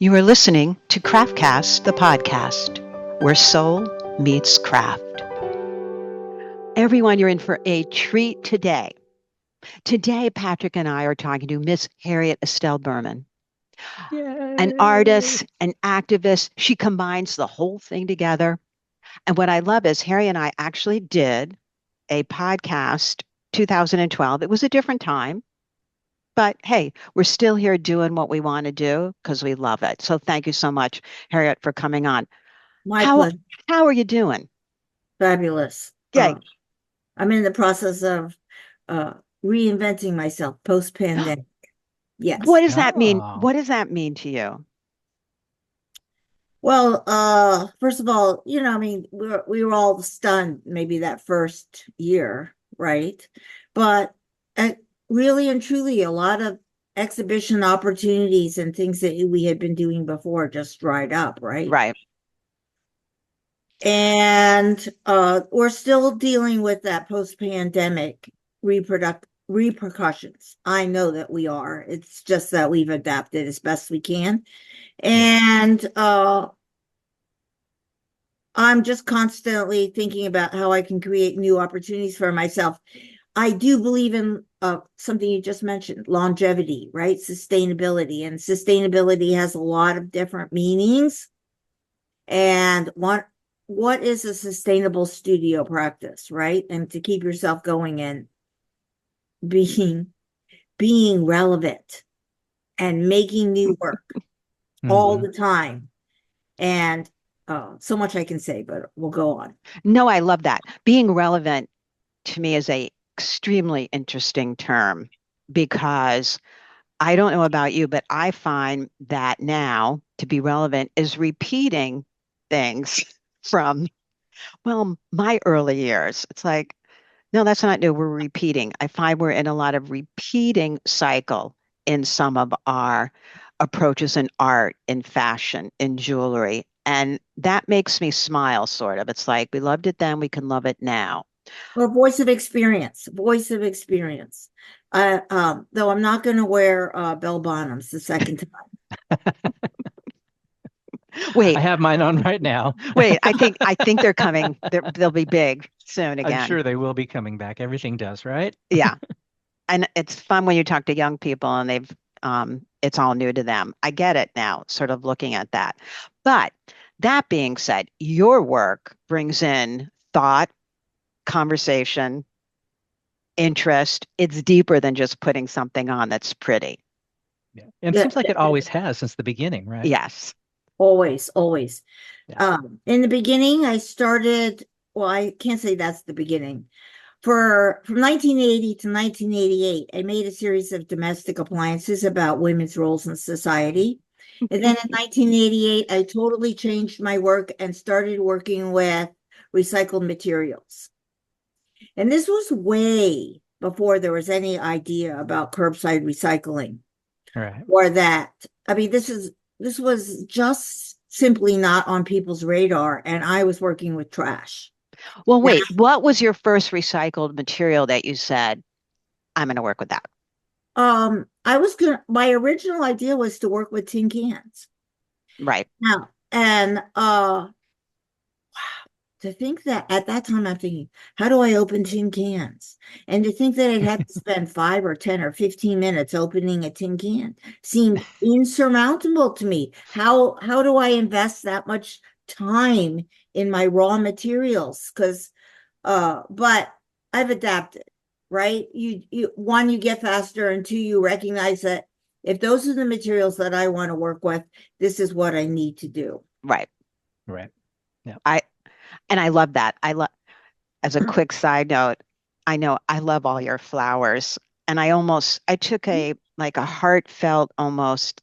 You are listening to CraftCast, the podcast, where soul meets craft. Everyone, you're in for a treat today. Today, Patrik and I are talking to Miss Harriete Estel Berman, an Yay. artist, an activist. She combines the whole thing together. And what I love is Harry and I actually did a podcast 2012. It was a different time. But hey, we're still here doing what we want to do because we love it. So thank you so much, Harriet, for coming on. My How pleasure. how are you doing? Fabulous. Yay. I'm in the process of reinventing myself post-pandemic. Yes. What does that mean? Oh. What does that mean to you? Well, first of all, we were all stunned maybe that first year, right? But really and truly, a lot of exhibition opportunities and things that we had been doing before just dried up, right? Right. And we're still dealing with that post-pandemic repercussions. I know that we are. It's just that we've adapted as best we can. And I'm just constantly thinking about how I can create new opportunities for myself. I do believe in something you just mentioned, longevity, right? Sustainability. And sustainability has a lot of different meanings. And what is a sustainable studio practice, right? And to keep yourself going and being relevant and making new work all the time. And so much I can say, but we'll go on. No, I love that. Being relevant to me is a extremely interesting term because I don't know about you, but I find that now to be relevant is repeating things from, well, my early years. It's like, no, that's not new. We're repeating. I find we're in a lot of repeating cycle in some of our approaches in art, in fashion, in jewelry. And that makes me smile, sort of. It's like we loved it then, we can love it now. Or voice of experience. Though I'm not going to wear bell bottoms the second time. Wait, I have mine on right now. wait. I think they're coming. They'll be big soon again. I'm sure they will be coming back. Everything does, right? Yeah, and it's fun when you talk to young people and it's all new to them. I get it now, sort of looking at that. But that being said, your work brings in thought, conversation, interest. It's deeper than just putting something on that's pretty. Yeah. And it seems like it always has since the beginning, right? Yes. Always. Yeah. In the beginning, I started, well, I can't say that's the beginning. From 1980 to 1988, I made a series of domestic appliances about women's roles in society. And then in 1988, I totally changed my work and started working with recycled materials. And this was way before there was any idea about curbside recycling. Right. Or that. I mean, this was just simply not on people's radar, and I was working with trash. Well, wait, what was your first recycled material that you said, I'm going to work with that? My original idea was to work with tin cans. Right. Now, and to think that at that time I'm thinking, how do I open tin cans? And to think that I'd have to spend 5 or 10 or 15 minutes opening a tin can seemed insurmountable to me. How do I invest that much time in my raw materials? But I've adapted, right? You get faster, and two, you recognize that if those are the materials that I want to work with, this is what I need to do. Right. Yeah. I love that. As a quick side note, I know I love all your flowers. And I took a heartfelt, almost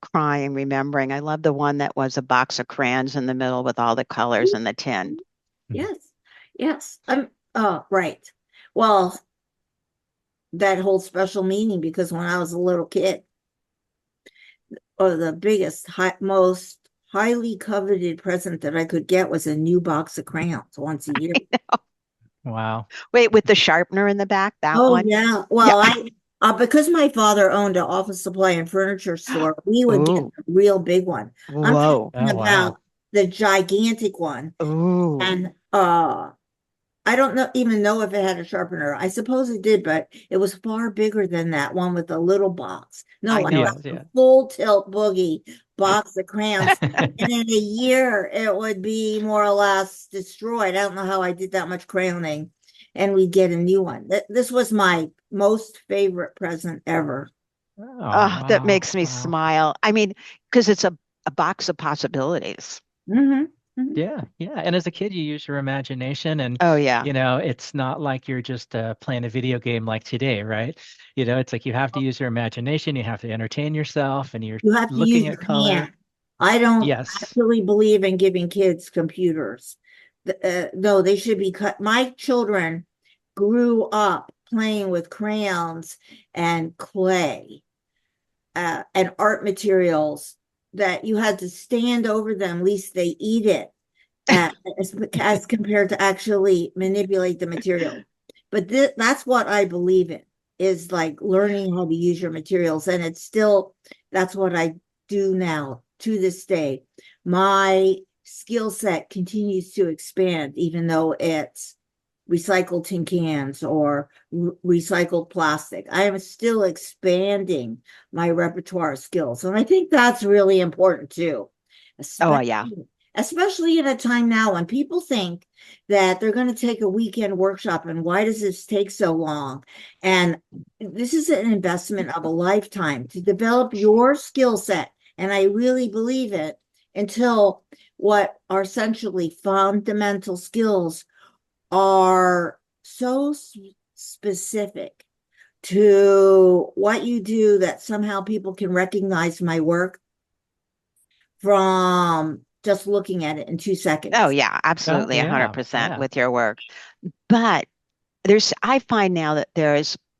crying, remembering. I love the one that was a box of crayons in the middle with all the colors and the tin. Yes. Right. Well, that holds special meaning because when I was a little kid, the biggest, most highly coveted present that I could get was a new box of crayons once a year. Wow. Wait, with the sharpener in the back, that Oh one? yeah. Well, Because my father owned an office supply and furniture store, we would get Ooh, a real big one. I'm whoa. talking Oh, wow. about the gigantic one. Ooh, And I don't know even know if it had a sharpener. I suppose it did, but it was far bigger than that one with the little box. No, I I know got Yeah, it. a yeah. full tilt boogie box of crayons. And in a year, it would be more or less destroyed. I don't know how I did that much crayoning. And we'd get a new one. This was my most favorite present ever. Oh, Oh, that wow. makes me Wow. smile. I mean, because it's a box of possibilities. Hmm. Hmm. Yeah, yeah. And as a kid, you use your imagination, and Oh, yeah. it's not like you're just playing a video game like today, right? It's like you have to use your imagination, you have to entertain yourself, and you're You have to use looking at your color. hand. I don't Yes. actually believe in giving kids computers. No, they should be cut. My children grew up playing with crayons and clay and art materials that you had to stand over them, least they eat it, uh, as compared to actually manipulate the material. But that's what I believe in is like learning how to use your materials. And it's still, that's what I do now to this day. My skill set continues to expand, even though it's recycled tin cans or recycled plastic. I am still expanding my repertoire of skills. And I think that's really important too, Oh, yeah. especially in a time now when people think that they're going to take a weekend workshop and why does this take so long? And this is an investment of a lifetime to develop your skill set. And I really believe it until what are essentially fundamental skills are so specific to what you do that somehow people can recognize my work from just looking at it in two Oh, seconds. yeah. Oh, Absolutely. yeah. 100% Yeah. with your work. But I find now that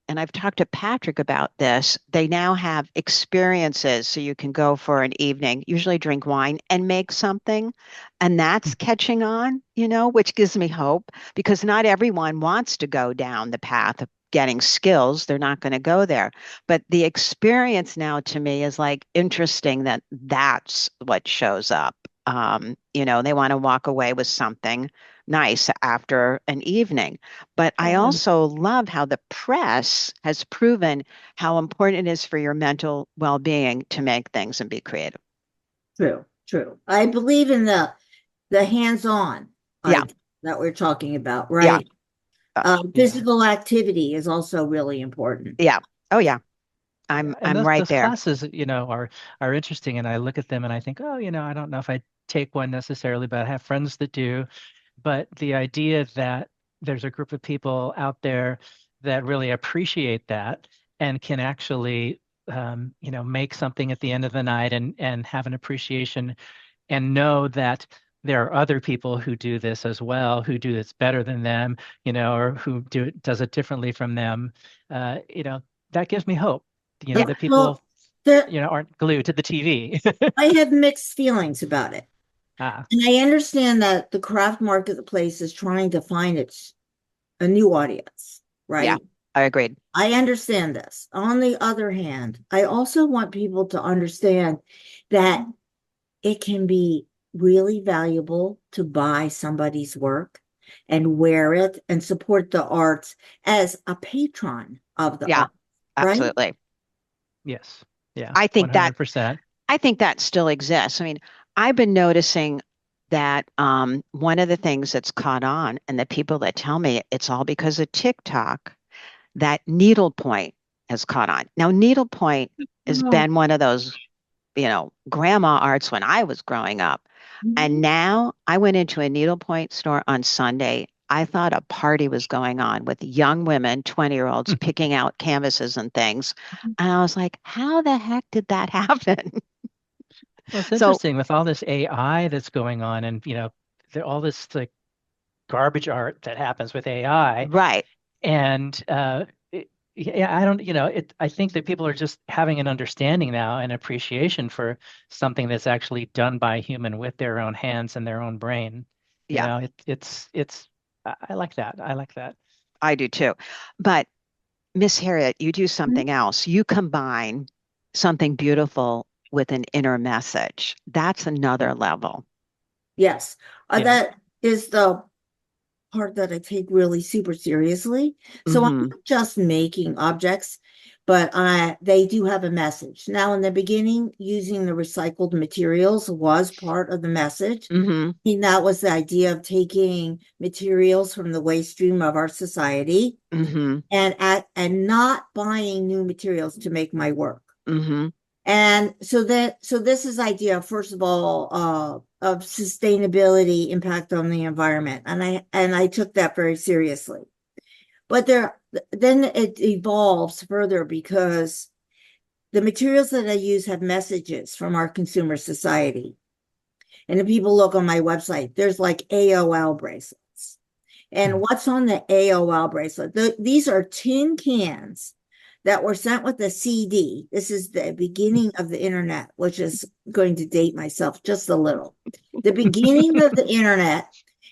and I've talked to Patrick about this, they now have experiences. So you can go for an evening, usually drink wine and make something. And that's catching on, which gives me hope because not everyone wants to go down the path of getting skills. They're not going to go there. But the experience now to me is like interesting that that's what shows up. They want to walk away with something nice after an evening. But I also love how the press has proven how important it is for your mental well-being to make things and be creative. True, true. I believe in the hands-on Yeah, idea that we're talking about, yeah, right? Yeah. Physical activity is also really important. yeah. Oh yeah, Yeah. And I'm those right those there. classes, are interesting. And I look at them and I think, oh, I don't know if I take one necessarily, but I have friends that do. But the idea that there's a group of people out there that really appreciate that and can actually, make something at the end of the night and have an appreciation and know that there are other people who do this as well, who do this better than them, or who does it differently from them. That gives me hope, Yeah, that well, people, the aren't glued to the TV. I have mixed feelings about it. Ah, And I understand that the craft marketplace is trying to find its a new audience, Yeah, right? I agreed. I understand this. On the other hand, I also want people to understand that it can be really valuable to buy somebody's work and wear it and support the arts as a patron of the Yeah, art, right? absolutely. yes. Yeah, I think that 100%. I think that still exists. I mean, I've been noticing that one of the things that's caught on, and the people that tell me it's all because of TikTok, that needlepoint has caught on. Now, needlepoint has Oh, been one of those, grandma arts when I was growing up. And mhm. now I went into a needlepoint store on Sunday. I thought a party was going on with young women, 20-year-olds, picking out canvases and things. And I was like, how the heck did that happen? Well, it's So, interesting with all this AI that's going on and, all this like garbage art that happens with AI. right. And yeah, I don't, I think that people are just having an understanding now and appreciation for something that's actually done by a human with their own hands and their own brain. Yeah, I like that. I like that. I do too. But Miss Harriet, you do Mhm. something else. You combine something beautiful with an inner message. That's another level. Yes. Yeah. That is the part that I take really super seriously. So I'm Mm-hmm. not just making objects, but they do have a message. Now, in the beginning, using the recycled materials was part of the message. Mm-hmm. And that was the idea of taking materials from the waste stream of our society Mm-hmm. and not buying new materials to make my work. Mm-hmm. And so this is idea, first of all, of sustainability impact on the environment. And I took that very seriously. But then it evolves further because the materials that I use have messages from our consumer society. And if people look on my website, there's like AOL bracelets. And Hmm. what's on the AOL bracelet? These are tin cans that were sent with a CD. This is the beginning of the internet, which is going to date myself just a little. The beginning of the internet,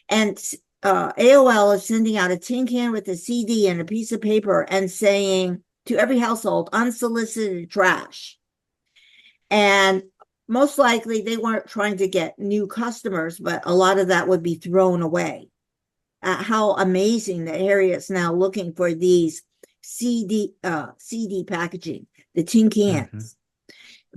and AOL is sending out a tin can with a CD and a piece of paper and saying to every household, unsolicited trash. And most likely they weren't trying to get new customers, but a lot of that would be thrown away. How amazing that Harriet's now looking for these CD packaging, the tin Hmm. cans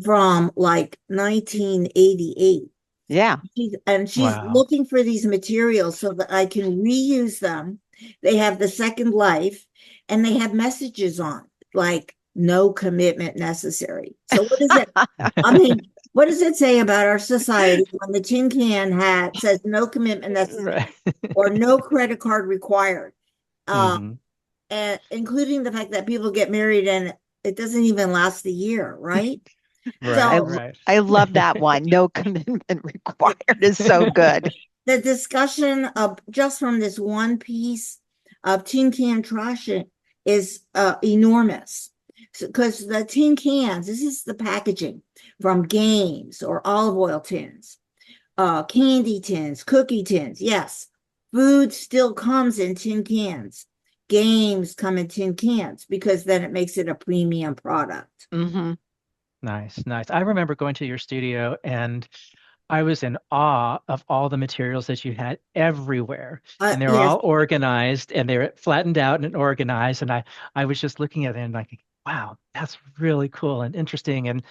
from like 1988. Yeah. She's Wow. looking for these materials so that I can reuse them. They have the second life and they have messages on like no commitment necessary. So what is it? I mean, what does it say about our society when the tin can hat says no commitment necessary Right. or no credit card required? Uh, Hmm. and including the fact that people get married and it doesn't even last a year, right? Right. I So Right. I love that one. No commitment required is so good. the discussion of just from this one piece of tin can trash is enormous because the tin cans, this is the packaging from games or olive oil tins, candy tins, cookie tins. Yes, food still comes in tin cans. Games come in tin cans because then it makes it a premium product. Mm-hmm. Nice, nice. I remember going to your studio and I was in awe of all the materials that you had everywhere. And they were Yes, all organized and they were flattened out and organized. And I was just looking at it and like, wow, that's really cool and interesting. And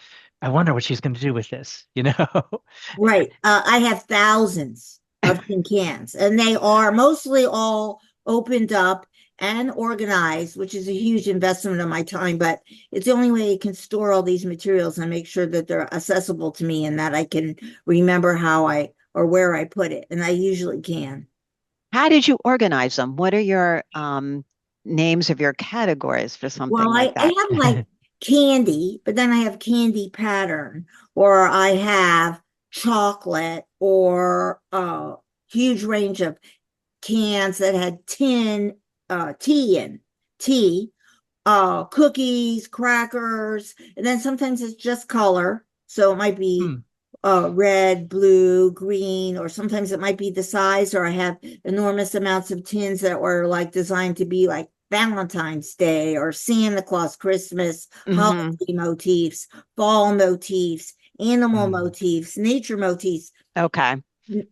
I wonder what she's going to do with this, you know? right. I have thousands of tin cans, and they are mostly all opened up and organized, which is a huge investment of my time. But it's the only way I can store all these materials and make sure that they're accessible to me and that I can remember how I or where I put it. And I usually can. How did you organize them? What are your names of your categories for something Well, like I that? have like candy, but then I have candy pattern, or I have chocolate, or a huge range of cans that had tin tea in tea, cookies, crackers, and then sometimes it's just color. So it might be Hmm. red, blue, green, or sometimes it might be the size, or I have enormous amounts of tins that were like designed to be like Valentine's Day or Santa Claus, Christmas, Mm-hmm. holiday motifs, fall motifs, animal Hmm. motifs, nature motifs, Okay.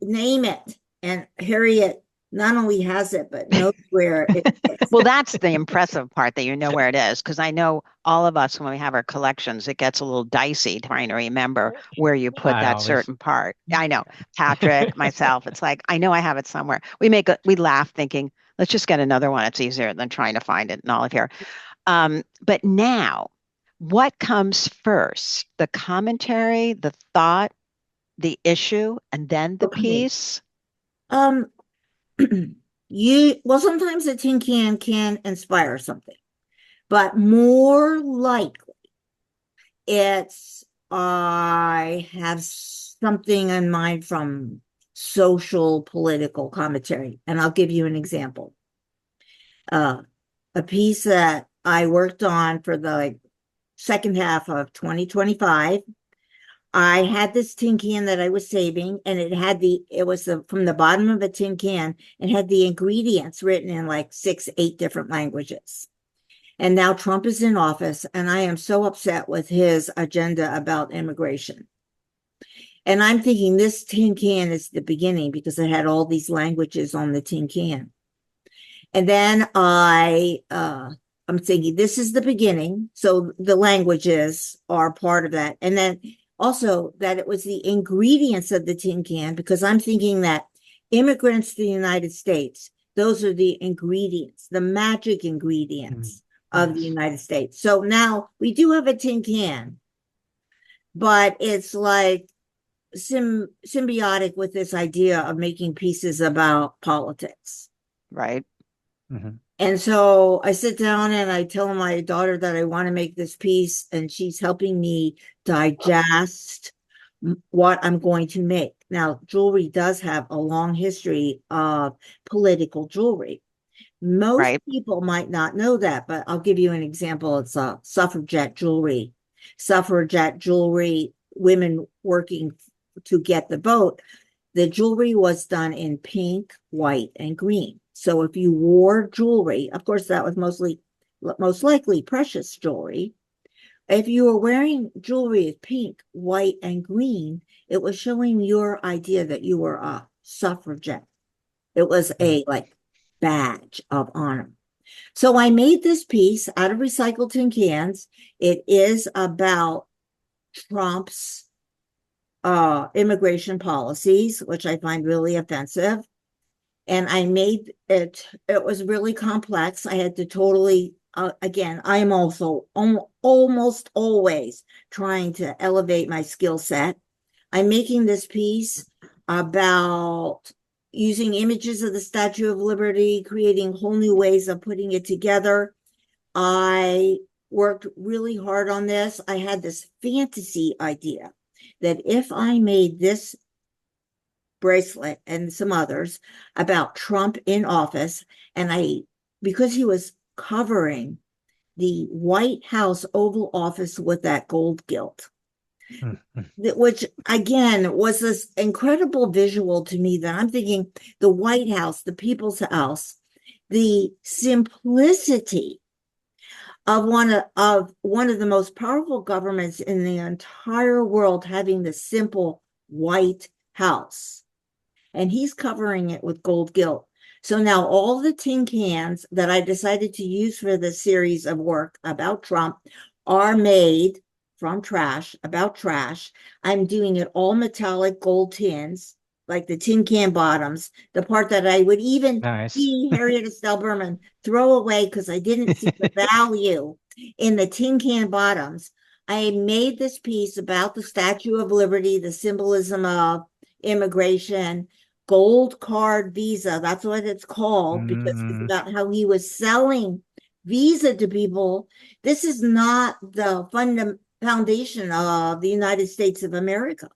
name it. And Harriet not only has it, but knows where it is. Well, that's the impressive part that you know where it is, because I know all of us, when we have our collections, it gets a little dicey trying to remember where you put I that always. certain part. I know, Patrick, myself, it's like, I know I have it somewhere. We laugh thinking, let's just get another one. It's easier than trying to find it and all of here. But now, what comes first? The commentary, the thought, the issue, and then the Okay. piece? Um, well, sometimes a tin can inspire something, but more likely it's I have something in mind from social political commentary. And I'll give you an example. Uh, a piece that I worked on for the second half of 2025. I had this tin can that I was saving, and it was from the bottom of a tin can and had the ingredients written in like 6, 8 different languages. And now Trump is in office, and I am so upset with his agenda about immigration. And I'm thinking this tin can is the beginning because it had all these languages on the tin can. And then I'm thinking this is the beginning. So the languages are part of that. And then also that it was the ingredients of the tin can, because I'm thinking that immigrants to the United States, those are the ingredients, the magic ingredients of the Yes. United States. So now we do have a tin can, but it's like symbiotic with this idea of making pieces about politics. Right. Mm-hmm. And so I sit down and I tell my daughter that I want to make this piece, and she's helping me digest what I'm going to make. Now, jewelry does have a long history of political jewelry. Most Right. people might not know that, but I'll give you an example. It's suffragette jewelry. Suffragette jewelry, women working to get the vote. The jewelry was done in pink, white, and green. So if you wore jewelry, of course, that was most likely precious jewelry. If you were wearing jewelry with pink, white, and green, it was showing your idea that you were a suffragette. It was a like badge of honor. So I made this piece out of recycled tin cans. It is about Trump's immigration policies, which I find really offensive. And I made it, it was really complex. I had to totally, again, I am also almost always trying to elevate my skill set. I'm making this piece about using images of the Statue of Liberty, creating whole new ways of putting it together. I worked really hard on this. I had this fantasy idea that if I made this bracelet and some others about Trump in office, and because he was covering the White House Oval Office with that gold gilt, Mm-hmm. which again was this incredible visual to me that I'm thinking the White House, the people's house, the simplicity of one of the most powerful governments in the entire world having the simple White House, and he's covering it with gold gilt. So now all the tin cans that I decided to use for the series of work about Trump are made from trash, about trash. I'm doing it all metallic gold tins, like the tin can bottoms, the part that I would even Nice. see Harriete Estel Berman throw away because I didn't see the value in the tin can bottoms. I made this piece about the Statue of Liberty, the symbolism of immigration, gold card visa. That's what it's called because it's Mm, about how he was selling visa to people. This is not the foundation of the United States of America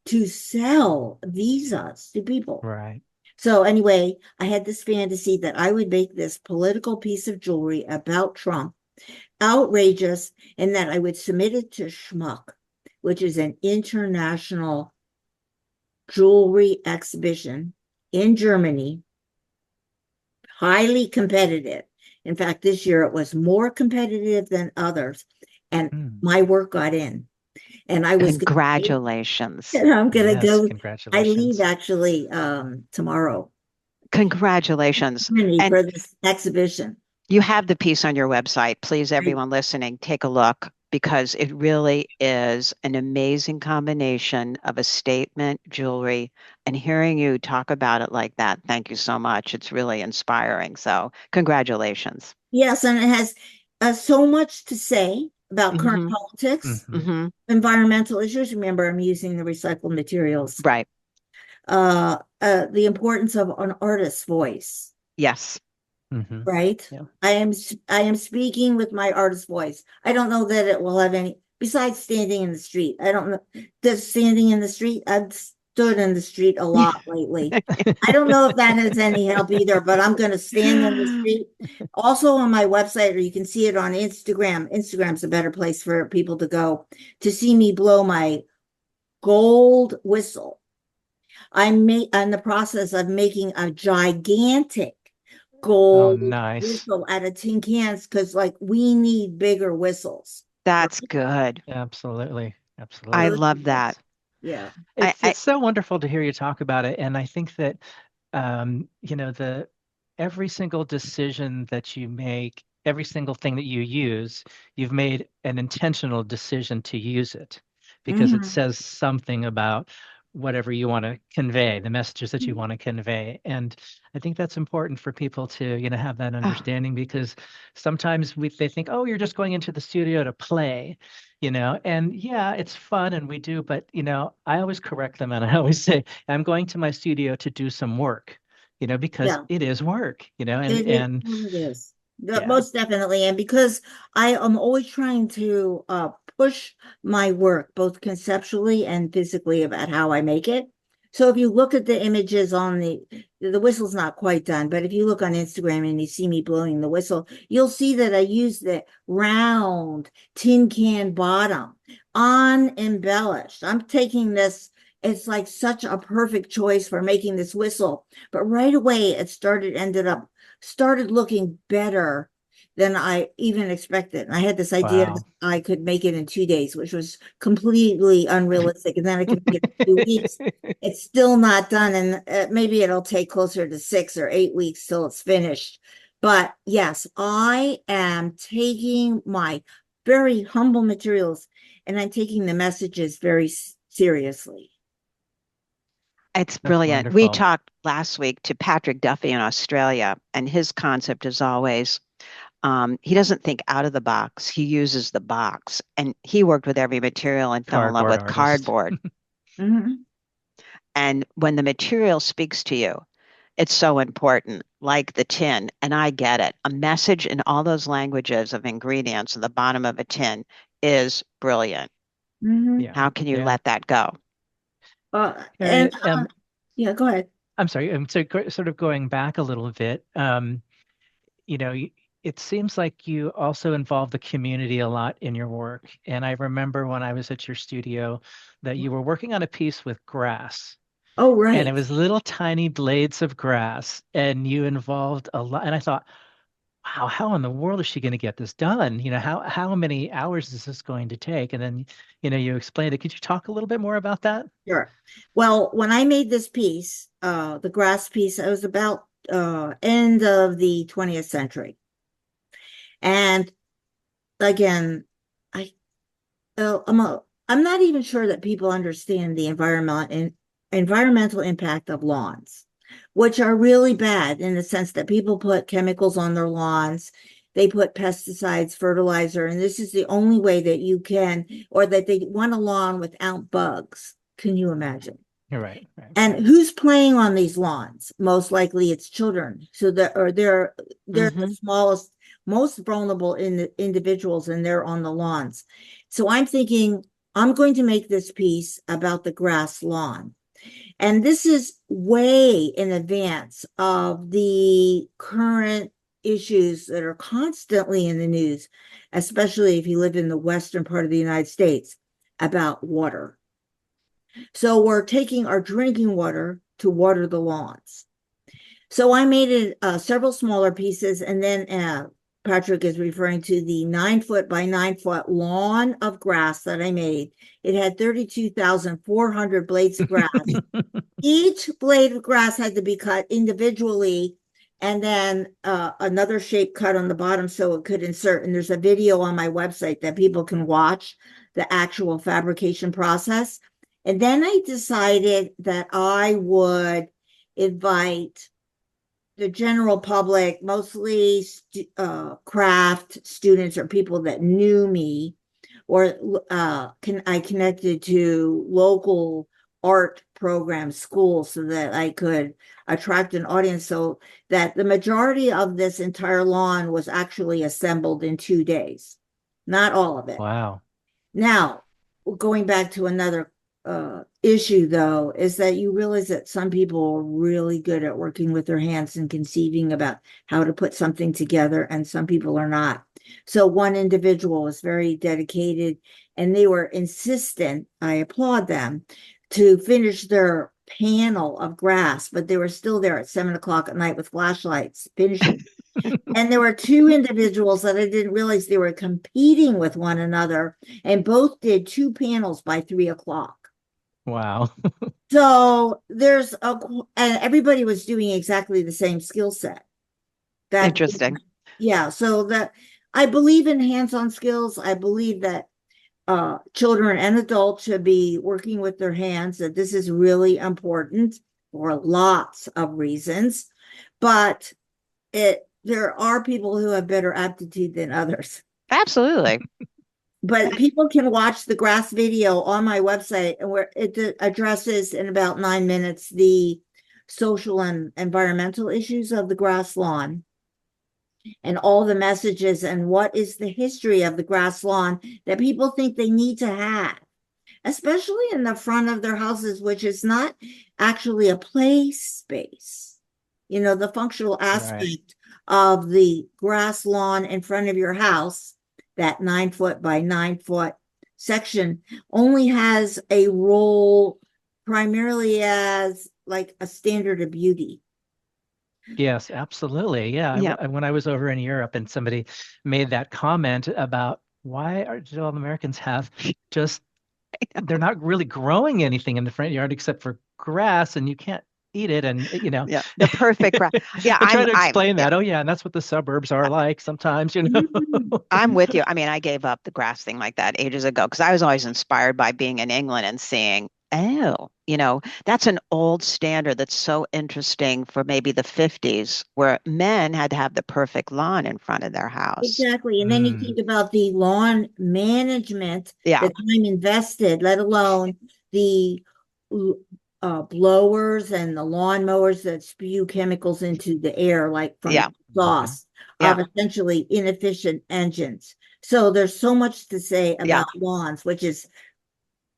to sell visas to people. right. So anyway, I had this fantasy that I would make this political piece of jewelry about Trump, outrageous, and that I would submit it to Schmuck, which is an international jewelry exhibition in Germany, highly competitive. In fact, this year it was more competitive than others, and Mm. my work got in. And I was going to, Congratulations. and I'm going to Yes, go. I leave congratulations. actually tomorrow Congratulations. And for this exhibition. you have the piece on your website. Please, everyone listening, take a look because it really is an amazing combination of a statement, jewelry, and hearing you talk about it like that. Thank you so much. It's really inspiring. So, congratulations. Yes, and it has so much to say about current Hmm. politics, Hmm. Hmm. environmental issues. Remember, I'm using the recycled materials. Right. The importance of an artist's voice, Yes. Hmm. right? Yeah. I am speaking with my artist's voice. I don't know that it will have any besides standing in the street. I don't know. Does standing in the street? I've stood in the street a lot lately. I don't know if that has any help either, but I'm going to stand in the street. Also on my website, or you can see it on Instagram. Instagram's a better place for people to go to see me blow my gold whistle. I'm in the process of making a gigantic Oh, gold nice. whistle out of tin cans because like we need bigger whistles. That's good. Absolutely. I Absolutely. love that. Yeah. I It's so wonderful to hear you talk about it. And I think that the every single decision that you make, every single thing that you use, you've made an intentional decision to use it because it Mhm. says something about whatever you want to convey, the messages that you want to convey. And I think that's important for people to, have that oh, understanding because sometimes they think, oh, you're just going into the studio to play, and yeah, it's fun and we do, but I always correct them and I always say, I'm going to my studio to do some work, because Yeah. it is work, and It is. yeah, Most definitely. And because I am always trying to push my work, both conceptually and physically, about how I make it. So if you look at the images on the whistle's not quite done, but if you look on Instagram and you see me blowing the whistle, you'll see that I use the round tin can bottom, unembellished. I'm taking this, it's like such a perfect choice for making this whistle. But right away, started looking better than I even expected. And I had this idea that wow. I could make it in 2 days, which was completely unrealistic. And then I could make it in 2 weeks. It's still not done. And maybe it'll take closer to 6 or 8 weeks till it's finished. But yes, I am taking my very humble materials and I'm taking the messages very seriously. it's That's brilliant. We wonderful. talked last week to Patrick Duffy in Australia, and his concept is always he doesn't think out of the box. He uses the box. And he worked with every material and fell in love Cardboard with artist. cardboard. Mhm. And when the material speaks to you, it's so important, like the tin. And I get it. A message in all those languages of ingredients at the bottom of a tin is brilliant. Mhm. Yeah, How can you yeah. let that go? And Harriet, yeah, go ahead. I'm sorry, so sort of going back a little bit, you know, y- it seems like you also involve the community a lot in your work. And I remember when I was at your studio that you were working on a piece with grass, Oh, and it right. was little tiny blades of grass, and you involved a lot. And I thought, wow, how in the world is she going to get this done? How many hours is this going to take? And then, you explained it. Could you talk a little bit more about that? Sure. Well, when I made this piece, the grass piece, it was about end of the 20th century. And again, I I'm not even sure that people understand the environmental impact of lawns, which are really bad in the sense that people put chemicals on their lawns. They put pesticides, fertilizer, and this is the only way that you can, or that they want a lawn without bugs. Can you imagine? You're right, right, And right. who's playing on these lawns? Most likely it's children. So they're the Hmm. smallest, most vulnerable in the individuals, and they're on the lawns. So I'm thinking I'm going to make this piece about the grass lawn. And this is way in advance of the current issues that are constantly in the news, especially if you live in the western part of the United States, about water. So we're taking our drinking water to water the lawns. So I made it several smaller pieces, and then Patrick is referring to the 9 foot by 9 foot lawn of grass that I made. It had 32,400 blades of grass. Each blade of grass had to be cut individually, and then another shape cut on the bottom so it could insert. And there's a video on my website that people can watch the actual fabrication process. And then I decided that I would invite the general public, mostly craft students or people that knew me, or I connected to local art program schools so that I could attract an audience, so that the majority of this entire lawn was actually assembled in 2 days, not all of it. Wow. Now, going back to another issue, though, is that you realize that some people are really good at working with their hands and conceiving about how to put something together, and some people are not. So one individual was very dedicated, and they were insistent, I applaud them, to finish their panel of grass, but they were still there at 7 o'clock at night with flashlights finishing. And there were two individuals that I didn't realize they were competing with one another, and both did two panels by 3 o'clock. Wow. So and everybody was doing exactly the same skill set. Interesting. Yeah. So that I believe in hands-on skills. I believe that children and adults should be working with their hands, that this is really important for lots of reasons. But there are people who have better aptitude than others. Absolutely. But people can watch the grass video on my website, where it addresses in about 9 minutes the social and environmental issues of the grass lawn and all the messages and what is the history of the grass lawn that people think they need to have, especially in the front of their houses, which is not actually a play space. You know, the functional aspect of the grass lawn in front of your house, that 9 foot by 9 foot section, only has a role primarily as like a standard of beauty. Yes, absolutely. Yeah. Yeah. When I was over in Europe and somebody made that comment about why do all Americans have just, they're not really growing anything in the front yard except for grass, and you can't eat it. And, Yeah. The perfect grass. Yeah. I try to explain that. Oh, yeah. And that's what the suburbs are like sometimes, I'm with you. I mean, I gave up the grass thing like that ages ago because I was always inspired by being in England and seeing, that's an old standard that's so interesting for maybe the 50s, where men had to have the perfect lawn in front of their house. Exactly. And then you think about the lawn management, the time invested, let alone the blowers and the lawn mowers that spew chemicals into the air, like from exhaust of essentially inefficient engines. So there's so much to say about lawns, which is,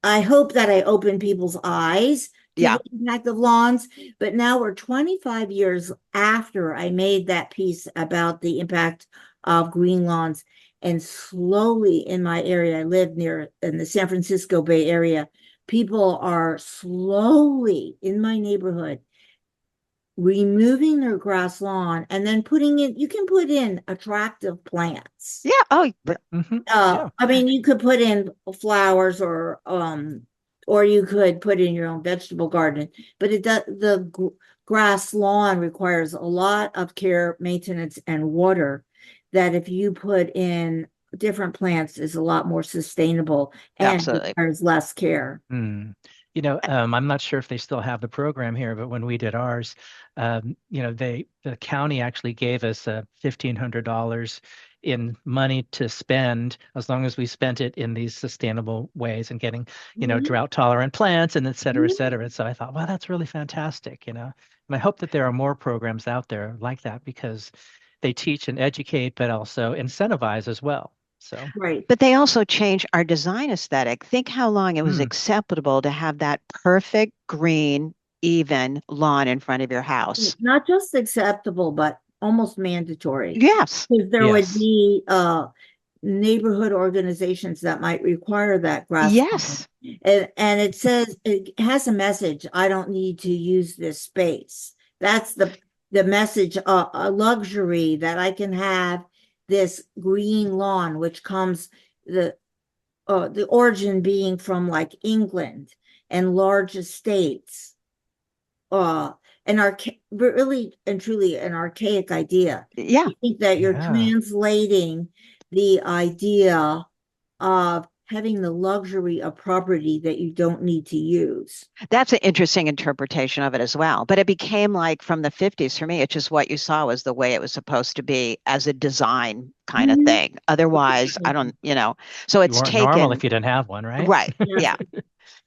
I hope that I open people's eyes to the impact of lawns. But now we're 25 years after I made that piece about the impact of green lawns. And slowly in my area, I live near in the San Francisco Bay Area, people are slowly in my neighborhood removing their grass lawn and then you can put in attractive plants. Yeah. Oh, I mean, you could put in flowers or you could put in your own vegetable garden, but the grass lawn requires a lot of care, maintenance, and water that if you put in different plants is a lot more sustainable and requires less care. I'm not sure if they still have the program here, but when we did ours, the county actually gave us $1,500 in money to spend as long as we spent it in these sustainable ways and getting, drought tolerant plants and et cetera, et cetera. So I thought, wow, that's really fantastic, and I hope that there are more programs out there like that because they teach and educate, but also incentivize as well. So right. But they also change our design aesthetic. Think how long it was acceptable to have that perfect green, even lawn in front of your house. Not just acceptable, but almost mandatory. Yes. Because there would be neighborhood organizations that might require that grass. Yes. And it says, it has a message, I don't need to use this space. That's the message, a luxury that I can have this green lawn, which comes the origin being from like England and large estates. Really and truly an archaic idea. Yeah. I think that you're translating the idea of having the luxury of property that you don't need to use. That's an interesting interpretation of it as well. But it became like from the 50s for me, it's just what you saw was the way it was supposed to be as a design kind of thing. Otherwise, I don't, so it's taken normal if you didn't have one, right? Right. Yeah.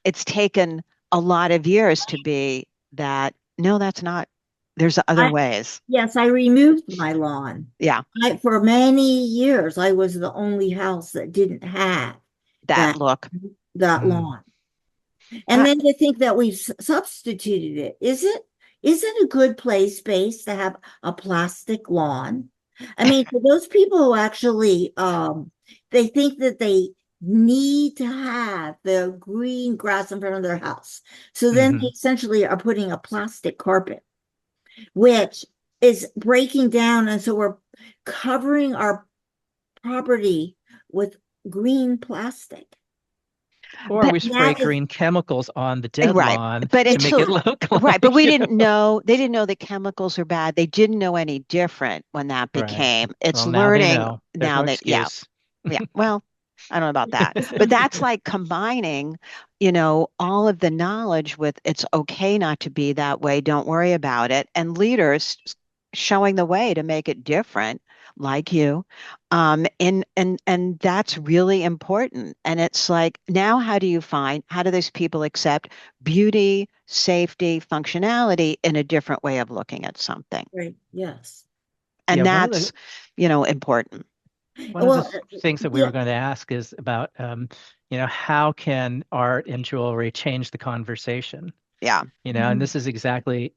It's taken a lot of years to be that. No, that's not. There's other ways. Yes, I removed my lawn. Yeah. For many years, I was the only house that didn't have that look, that lawn. And then to think that we've substituted it. Is it a good play space to have a plastic lawn? I mean, for those people who actually, they think that they need to have the green grass in front of their house. So then they Hmm. essentially are putting a plastic carpet, which is breaking down. And so we're covering our property with green plastic. Or But we spray That is green chemicals on the dead right. lawn But to make it until look right, but like, we didn't know they didn't know the chemicals are bad. They didn't know any different when that right. became. It's Well, now they learning know. There's now no that yeah, excuse. yeah. Well, I don't know about that. But that's like combining, all of the knowledge with it's okay not to be that way. Don't worry about it. And leaders showing the way to make it different, like you. And that's really important. And it's like now how do those people accept beauty, safety, functionality in a different way of looking at something? right. Yes. Yeah, And that's, important. one of the Well, things that we yeah, were going to ask is about, how can art and jewelry change the conversation? Yeah. And mhm, this is exactly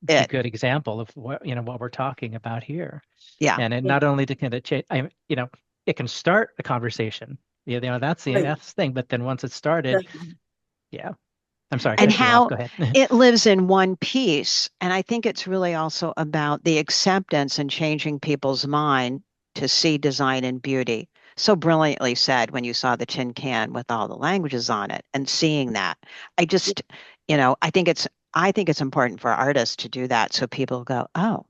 a It. good example of what we're talking about here. Yeah. And it yeah, not only can it change, it can start a conversation. That's right. the thing. But then once it's started, Definitely. yeah. I'm sorry, And cut you off. how Go ahead. it lives in one piece. And I think it's really also about the acceptance and changing people's mind to see design and beauty. So brilliantly said when you saw the tin can with all the languages on it and seeing that. I Yeah, just, I think it's important for artists to do that so people go, oh,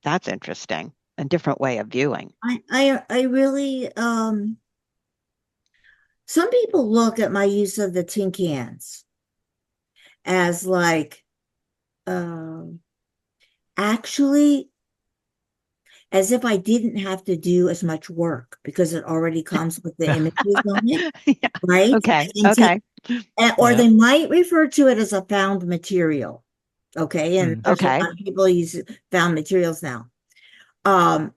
that's interesting. A different way of viewing. I really, some people look at my use of the tin cans as like, um, actually, as if I didn't have to do as much work because it already comes with the images on it, Yeah. right? Okay. And to, Okay. or Yeah. they might refer to it as a found material. Okay. And Mm. there's a Okay. lot of people use found materials now. Um,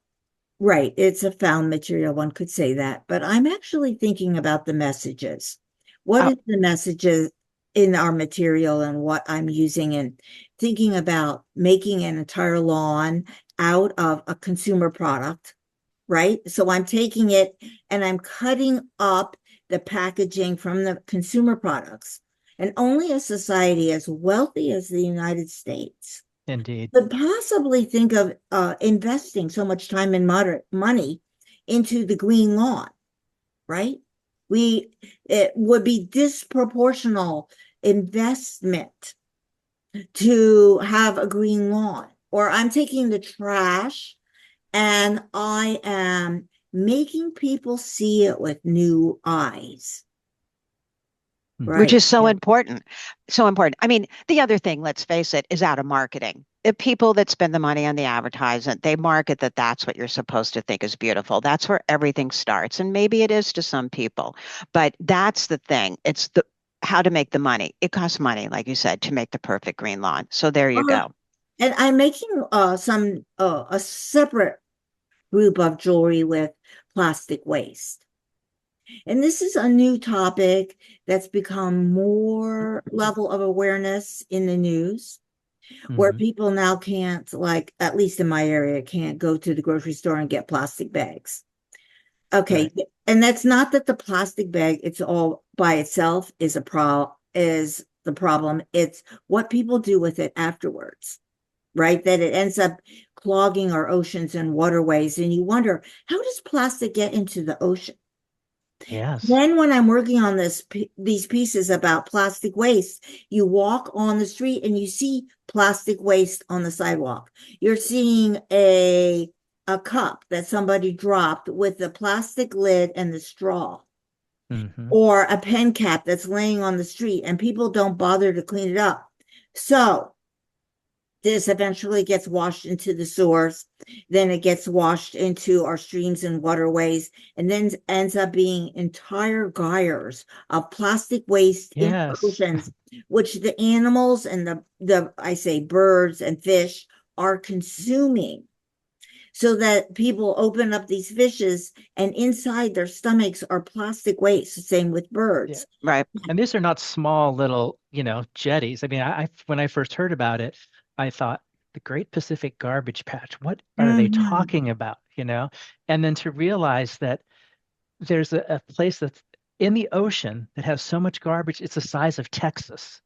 right. It's a found material. One could say that, but I'm actually thinking about the messages. What Oh, is the messages in our material and what I'm using, and thinking about making an entire lawn out of a consumer product, right? So I'm taking it and I'm cutting up the packaging from the consumer products. And only a society as wealthy as the United States Indeed. could possibly think of investing so much time and money into the green lawn, right? It would be disproportional investment to have a green lawn. Or I'm taking the trash and I am making people see it with new eyes, which Hmm. right? is so Yeah. important. So important. I mean, the other thing, let's face it, is out of marketing. The people that spend the money on the advertisement, they market that that's what you're supposed to think is beautiful. That's where everything starts. And maybe it is to some people, but that's the thing. It's the how to make the money. It costs money, like you said, to make the perfect green lawn. So there you Uh, go. and I'm making some a separate group of jewelry with plastic waste. And this is a new topic that's become more level of awareness in the news, where Hmm. people now can't, like, at least in my area, can't go to the grocery store and get plastic bags. Okay. Right. And that's not that the plastic bag, it's all by itself is the problem. It's what people do with it afterwards, right? That it ends up clogging our oceans and waterways. And you wonder, how does plastic get into the ocean? Yes. Then when I'm working on these pieces about plastic waste, you walk on the street and you see plastic waste on the sidewalk. You're seeing a cup that somebody dropped with the plastic lid and the straw, Hmm. or a pen cap that's laying on the street and people don't bother to clean it up. So this eventually gets washed into the sewers, then it gets washed into our streams and waterways, and then ends up being entire gyres of plastic waste in our Yes. oceans, which the animals and the I say birds and fish are consuming. So that people open up these fishes and inside their stomachs are plastic waste. The same with Yeah. birds. Right. And these are not small little, jetties. I mean, when I first heard about it, I thought the Great Pacific Garbage Patch, what are they Mhm. talking about, And then to realize that there's a place that's in the ocean that has so much garbage, it's the size of Texas,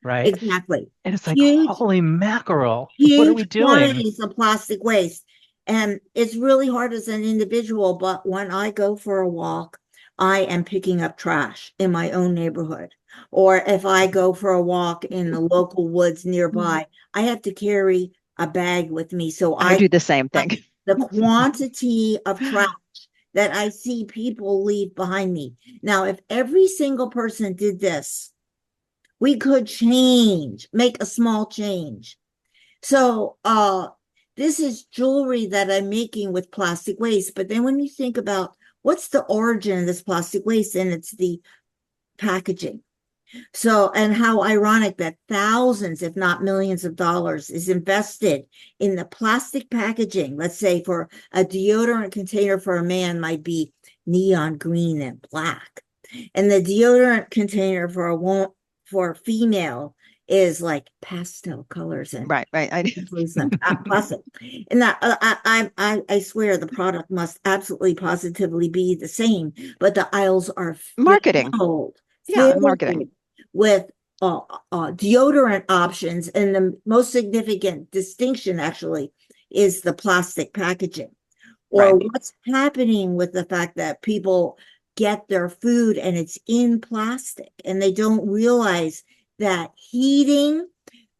right? Exactly. And it's like, Huge, holy mackerel, what are we huge doing? quantities of plastic waste. And it's really hard as an individual, but when I go for a walk, I am picking up trash in my own neighborhood. Or if I go for a walk in the local woods nearby, I have to carry a bag with me. So I I do the same thing. the quantity of trash that I see people leave behind me. Now, if every single person did this, we could make a small change. So, this is jewelry that I'm making with plastic waste. But then when you think about what's the origin of this plastic waste, and it's the packaging. So, and how ironic that thousands, if not millions of dollars is invested in the plastic packaging. Let's say for a deodorant container for a man might be neon green and black. And the deodorant container for a female is like pastel colors and Right, right. plastic. And that I swear the product must absolutely positively be the same, but the aisles are Marketing. filled, Yeah, filled marketing. with deodorant options. And the most significant distinction actually is the plastic packaging, or Right. what's happening with the fact that people get their food and it's in plastic and they don't realize that heating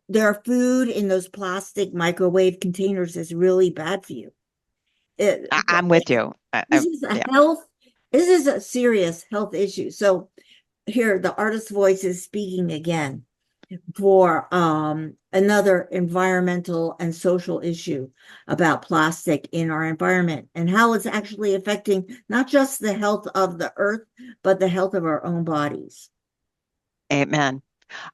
their food in those plastic microwave containers is really bad for you. I'm with you. This is Yeah. this is a serious health issue. So here, the artist's voice is speaking again for another environmental and social issue about plastic in our environment and how it's actually affecting not just the health of the earth, but the health of our own bodies. Amen.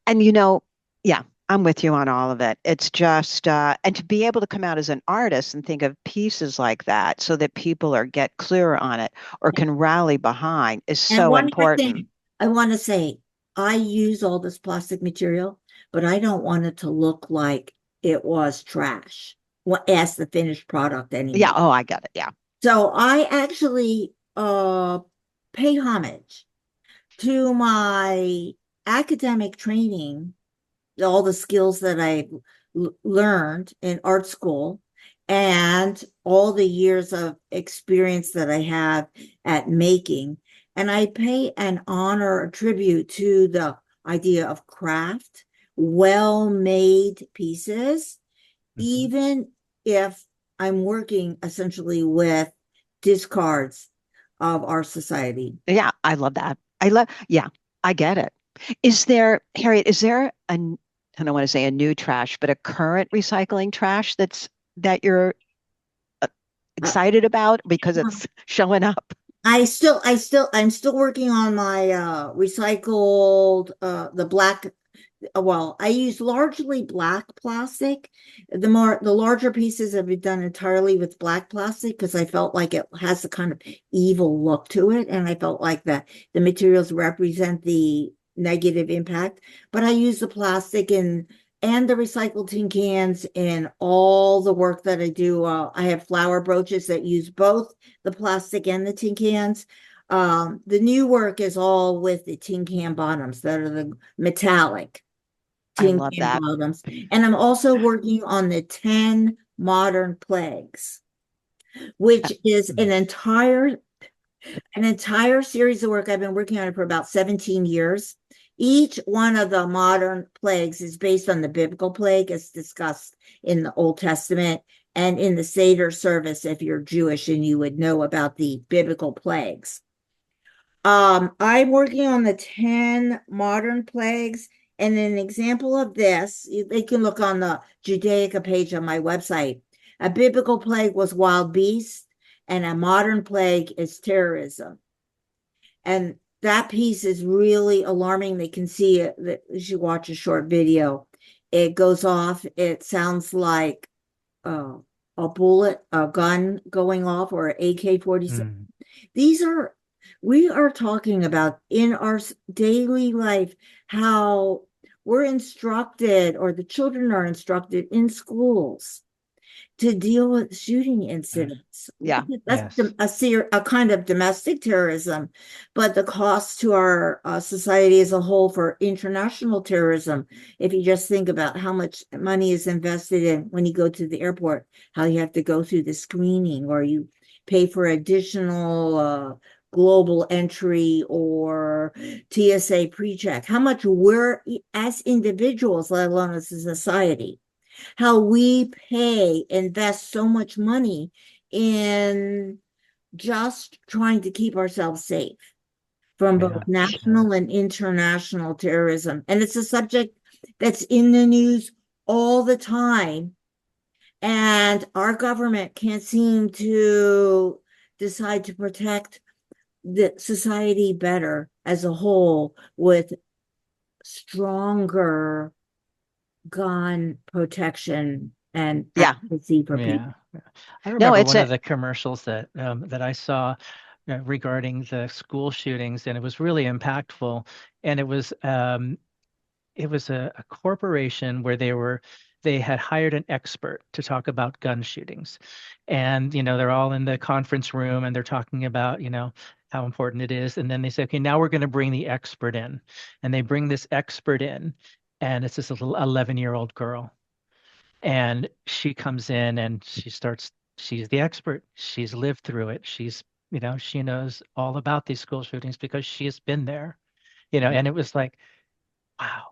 And yeah, I'm with you on all of it. It's just, and to be able to come out as an artist and think of pieces like that so that people get clearer on it or can rally behind is And so one more important. thing I want to say, I use all this plastic material, but I don't want it to look like it was trash as the finished product Yeah. anymore. Oh, I get it. Yeah. So I actually pay homage to my academic training, all the skills that I learned in art school, and all the years of experience that I have at making. And I pay an honor, a tribute to the idea of craft, well-made pieces, Mhm. even if I'm working essentially with discards of our society. Yeah. I love that. Yeah, I get it. Harriet, is there I don't want to say a new trash, but a current recycling trash that you're uh, Uh, excited about because it's showing up? I'm still working on my recycled the black. Well, I use largely black plastic. The larger pieces have been done entirely with black plastic because I felt like it has a kind of evil look to it, and I felt like the materials represent the negative impact. But I use the plastic and the recycled tin cans in all the work that I do. I have flower brooches that use both the plastic and the tin cans. The new work is all with the tin can bottoms that are the metallic I tin love can that. bottoms. And I'm also working on the 10 modern plagues, which is an entire series of work. I've been working on it for about 17 years. Each one of the modern plagues is based on the biblical plague as discussed in the Old Testament and in the Seder service if you're Jewish and you would know about the biblical plagues. I'm working on the 10 modern plagues, and an example of this, they can look on the Judaica page on my website. A biblical plague was wild beasts, and a modern plague is terrorism. And that piece is really alarming. They can see it. You should watch a short video. It goes off. It sounds like uh, a bullet, a gun going off, or an AK-47. Mm. These are, we are talking about in our daily life how we're instructed, or the children are instructed in schools, to deal with shooting incidents. Yeah. That's Yes. a kind of domestic terrorism, but the cost to our society as a whole for international terrorism, if you just think about how much money is invested in when you go to the airport, how you have to go through the screening, or you pay for additional global entry or TSA pre-check, how much we're as individuals, let alone as a society, how we invest so much money in just trying to keep ourselves safe from both Yeah. national and international terrorism. And it's a subject that's in the news all the time. And our government can't seem to decide to protect the society better as a whole with stronger gun protection and Yeah. advocacy for people. Yeah. I No, remember it's one a of the commercials that I saw regarding the school shootings, and it was really impactful. And it was a corporation where they had hired an expert to talk about gun shootings. And, they're all in the conference room and they're talking about, how important it is. And then they say, okay, now we're going to bring the expert in. And they bring this expert in, and it's this little 11-year-old girl. And she comes in and she's the expert. She's lived through it. She knows all about these school shootings because she has been there, and it was like, wow,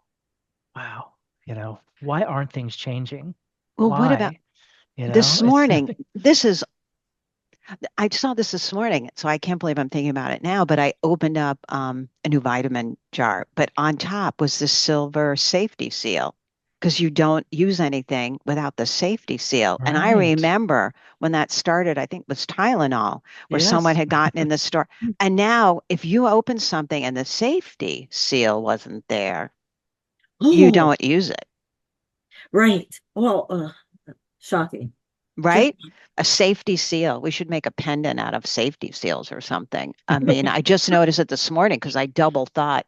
wow, why aren't things changing? well, what about Why? this It's morning? I saw this morning, so I can't believe I'm thinking about it now, but I opened up a new vitamin jar, but on top was the silver safety seal because you don't use anything without the safety seal. And I right. remember when that started, I think it was Tylenol, where someone Yes. had gotten in the store. And now if you open something and the safety seal wasn't there, you Oh, don't use it, right. Well, shocking. Just right? A safety seal. We should make a pendant out of safety seals or something. I mean, I just noticed it this morning because I double thought,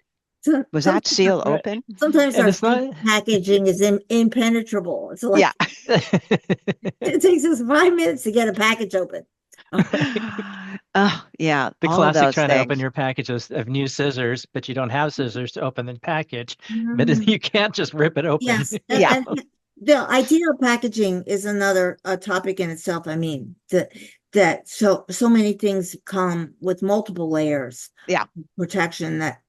was sometimes, that seal Right. open? sometimes And our it's food not. packaging is impenetrable. It's like Yeah. it takes us 5 minutes to get a package open. Oh, yeah, The all of classic those trying to open things. your packages of new scissors, but you don't have scissors to open the package. But Mm. you can't just rip it open. Yes, Yeah, and the idea of packaging is another topic in itself. I mean, that so many things come with multiple layers yeah, of protection that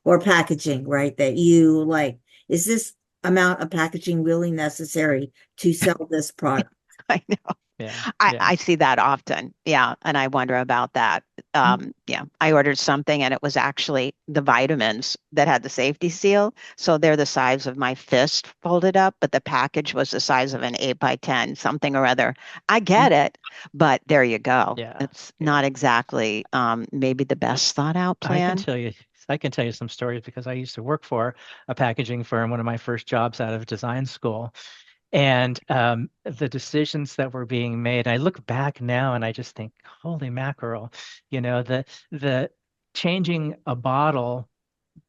or packaging, right? That you like, is this amount of packaging really necessary to sell this product? I know. Yeah, I yeah. see that often. Yeah, and I wonder about that. Yeah, I ordered something and it was actually the vitamins that had the safety seal. So they're the size of my fist folded up, but the package was the size of an 8 by 10, something or other. I get it, but there you go. Yeah, It's yeah. not exactly maybe the best thought out I can plan. tell you, I can tell you some stories because I used to work for a packaging firm, one of my first jobs out of design school. And the decisions that were being made, I look back now and I just think, holy mackerel, the changing a bottle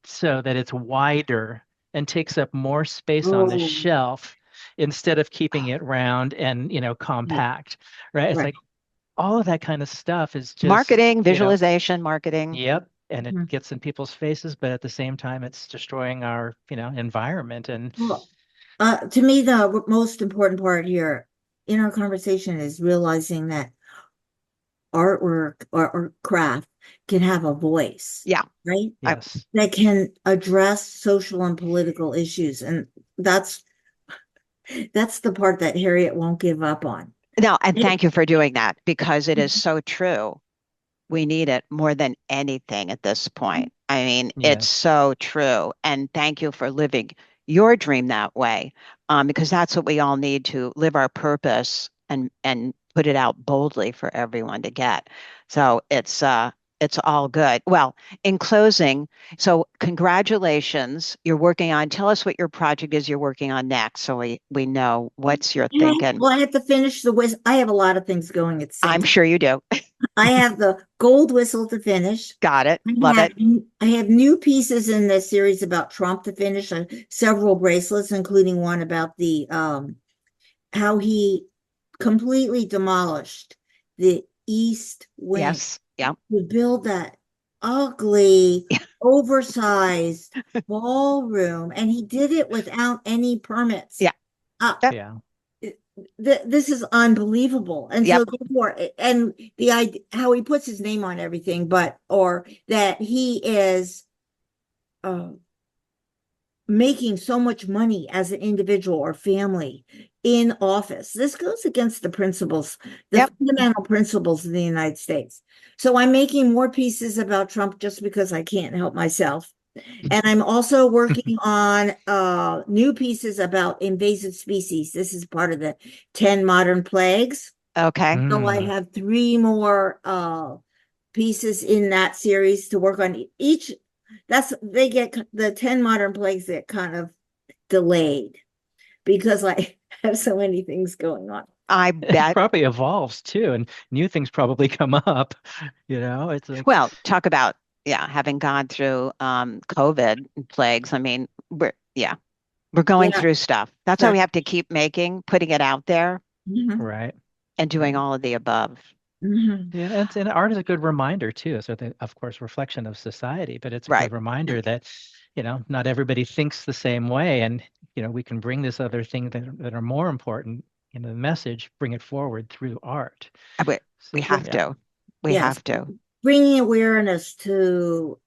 so that it's wider and takes up more space on the Oh, shelf instead of keeping it round and, yeah, compact, right? It's right. like all of that kind of stuff is just, Marketing, visualization, marketing. yep, and it Mhm. gets in people's faces, but at the same time, it's destroying our, environment. And Well, to me, the most important part here in our conversation is realizing that artwork or craft can have a voice, Yeah, right? I, yes, That can address social and political issues. And that's that's the part that Harriet won't give up on. no, and It- thank you for doing that because it is so true. We need it more than anything at this point. I mean, it's yes. so true. And thank you for living your dream that way, because that's what we all need to live our purpose and put it out boldly for everyone to get. So it's all good. Well, in closing, so congratulations. You're working on, tell us what your project is you're working on next, so we know what's your thinking. well, I have to finish the whistle. I have a lot of things going at the same I'm time. sure you do. I have the gold whistle to finish. Got it. I Love have it. I have new pieces in the series about Trump to finish. Several bracelets, including one about the how he completely demolished the East Wing Yes. Yeah. to build that ugly, oversized ballroom, and he did it without any permits. Yeah. Uh, Yep. Yeah. this is unbelievable. And so Yep. therefore, and the idea how he puts his name on everything, but or that he is uh, making so much money as an individual or family in office. This goes against the principles, the Yep. fundamental principles of the United States. So I'm making more pieces about Trump just because I can't help myself. And I'm also working on new pieces about invasive species. This is part of the 10 modern plagues. Okay. So I have 3 more pieces in that series to work on. Each they get the 10 modern plagues that kind of delayed because I have so many things going on. I It bet. probably evolves too, and new things probably come up. It's like, Well, talk about, yeah, having gone through COVID plagues. I mean, we're going Yeah. through stuff. That's why So, we have to keep putting it out there mhm, right. and doing all of the above. mhm. Yeah, and art is a good reminder too. So, of course, reflection of society, but it's a Right. good reminder that, not everybody thinks the same way, and we can bring this other thing that are more important, the message, bring it forward through art. We So, have yeah, to. We Yes, have to. bringing awareness to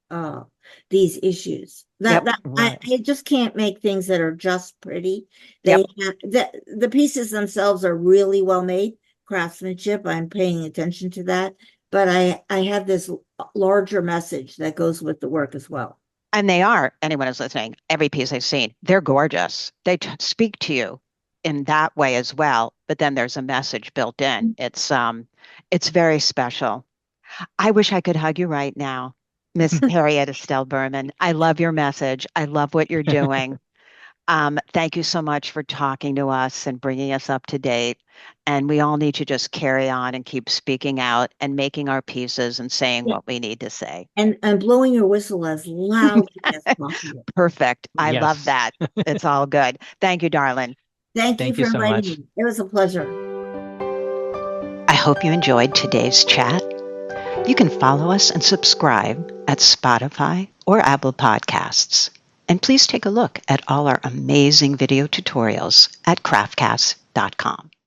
these issues. Yep. right. I just can't make things that are just pretty. Yep. They have the pieces themselves are really well made, craftsmanship. I'm paying attention to that, but I have this larger message that goes with the work as well. And they are, anyone who's listening, every piece I've seen, they're gorgeous. They speak to you in that way as well, but then there's a message built in. It's very special. I wish I could hug you right now, Miss Harriete Estel Berman. I love your message. I love what you're doing. Thank you so much for talking to us and bringing us up to date. And we all need to just carry on and keep speaking out and making our pieces and saying Yeah, what we need to say. and blowing your whistle as loudly as possible. Perfect. I love Yes. that. It's all good. Thank you, darling. Thank you Thank you for so inviting much. me. It was a pleasure. I hope you enjoyed today's chat. You can follow us and subscribe at Spotify or Apple Podcasts. And please take a look at all our amazing video tutorials at craftcast.com.